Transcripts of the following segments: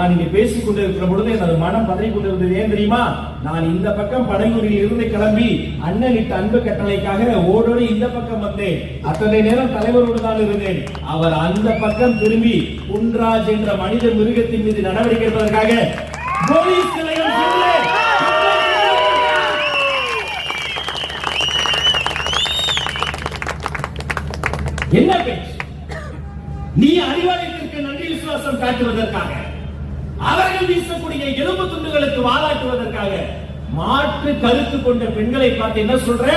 நான் இங்க பேசிக் கொண்டிருக்கிற பொழுது எனது மனம் பதறிக் கொண்டிருந்தது. ஏன் தெரியுமா? நான் இந்த பக்கம் படையூரில் இருந்து கிளம்பி அண்ணனிட்ட அன்பு கட்டளைக்காக ஓடோடி இந்த பக்கம் வந்தேன். அத்தனை நேரம் தலைவரோடு தான் இருந்தேன். அவர் அந்த பக்கம் திரும்பி குன்ராஜ் என்ற மனித மிருகத்தின் மீது நடவடிக்கை எடுப்பதற்காக போலீஸ் நிலையம் என்ன பேச்சு? நீ அறிவாலயத்திற்கு நன்றி விசுவாசம் காட்டுவதற்காக, அவர்கள் வீசக்கூடிய எலும்பு துண்டுகளுக்கு வாலாட்டுவதற்காக மாற்று கருத்து கொண்ட பெண்களை பார்த்து என்ன சொல்ற?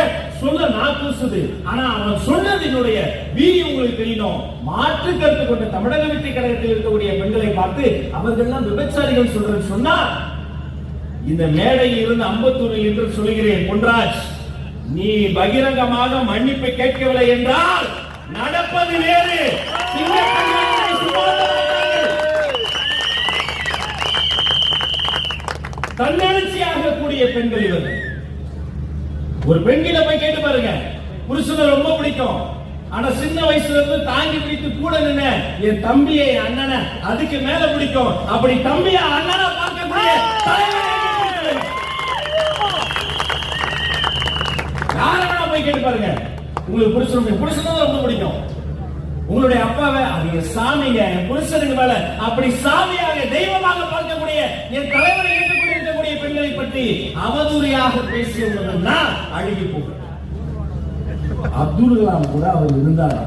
சொல்ல நான் கூசுது. ஆனா அவன் சொன்னதினுடைய வீரியம் உங்களுக்கு தெரியணும். மாற்று கருத்து கொண்ட தமிழக வெற்றி கழகத்தில் இருக்கக்கூடிய பெண்களை பார்த்து அவர்கள் விபச்சாரிகள் சொல்றேன்னு சொன்னா, இந்த மேடையில் இருந்து அம்பத்தூரில் என்று சொல்கிறேன், பொன்ராஜ், நீ பகிரங்கமாக மன்னிப்பை கேட்கவில்லை என்றால் நடப்பது வேறு. தன்னெழுச்சியாக கூடிய பெண்கள் இவர்கள். ஒரு பெண்கிட்ட போய் கேட்டு பாருங்க, புருஷனை ரொம்ப பிடிக்கும், ஆனா சின்ன வயசுல இருந்து தாங்கி பிடித்து கூட நின்ன என் தம்பியை அண்ணனை அதுக்கு மேல பிடிக்கும். அப்படி தம்பியா அண்ணனை பார்க்கக்கூடிய யாரை போய் கேட்டு பாருங்க, உங்களுக்கு புருஷன் ரொம்ப பிடிக்கும். உங்களுடைய அப்பாவை அவங்க சாமிங்க, புருஷனுக்கு மேல அப்படி சாமியாக தெய்வமாக பார்க்கக்கூடிய என் தலைவரை ஏற்றுக்கொண்டிருக்கக்கூடிய பெண்களை பற்றி அவதூறியாக பேசியவர்கள் அழுகி போகிறார். அப்துல் கலாம் கூட அவர் இருந்தார்.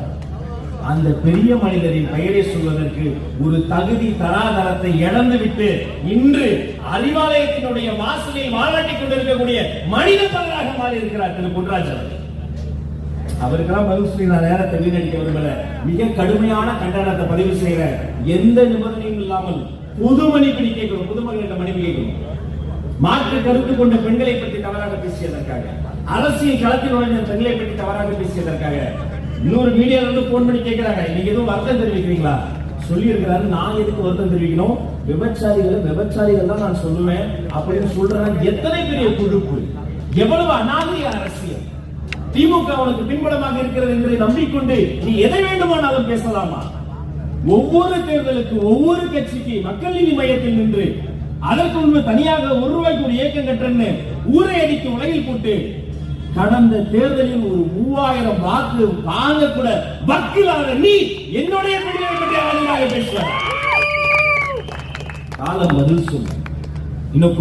அந்த பெரிய மனிதரின் பெயரை சொல்வதற்கு ஒரு தகுதி தராதரத்தை இழந்துவிட்டு இன்று அறிவாலயத்தினுடைய வாசலை வாழாட்டிக் கொண்டிருக்கக்கூடிய மனித பலராக மாறி இருக்கிறார் திரு பொன்ராஜ் அவர்கள். அவருக்கெல்லாம் பதிவு செய்ய நேரத்தை வீணடிக்க விரும்பல. மிக கடுமையான கண்டனத்தை பதிவு செய்கிற எந்த நிபந்தனையும் இல்லாமல் புது மன்னிப்பு கேட்கணும். புதுமக்களிடம் மன்னிப்பு கேட்கணும். மாற்று கருத்து கொண்ட பெண்களை பற்றி தவறாக பேசியதற்காக, அரசியல் களத்தில் நுழைந்த பெண்களை பற்றி தவறாக பேசியதற்காக இன்னொரு மீடியால இருந்து போன் பண்ணி கேட்கிறாங்க, நீங்க எதுவும் வருத்தம் தெரிவிக்கிறீங்களா? சொல்லி இருக்கிறாரு. நான் எதுக்கு வருத்தம் தெரிவிக்கணும்? விபச்சாரிகள் தான் நான் சொல்லுவேன் அப்படின்னு சொல்றாங்க. எத்தனை பெரிய கொழுப்பு, எவ்வளவு அநாகரிக அரசியல்! திமுக அவனுக்கு பின்புலமாக இருக்கிறது என்று நம்பிக்கொண்டு நீ எதை வேண்டுமானாலும் பேசலாமா? ஒவ்வொரு தேர்தலுக்கு ஒவ்வொரு கட்சிக்கு மக்கள் நீதி மையத்தில் நின்று அதற்கு முன்பு தனியாக ₹1 ஒரு இயக்கம் கட்டன்னு ஊரை அடித்து உலகில் போட்டு கடந்த தேர்தலில் ஒரு 3000 வாக்கு வாங்க கூட வக்கிலாக நீ என்னுடைய பெண்களை பற்றி அவதூறாக பேசுவார். காலம் பதில் சொல்லும். இன்னும்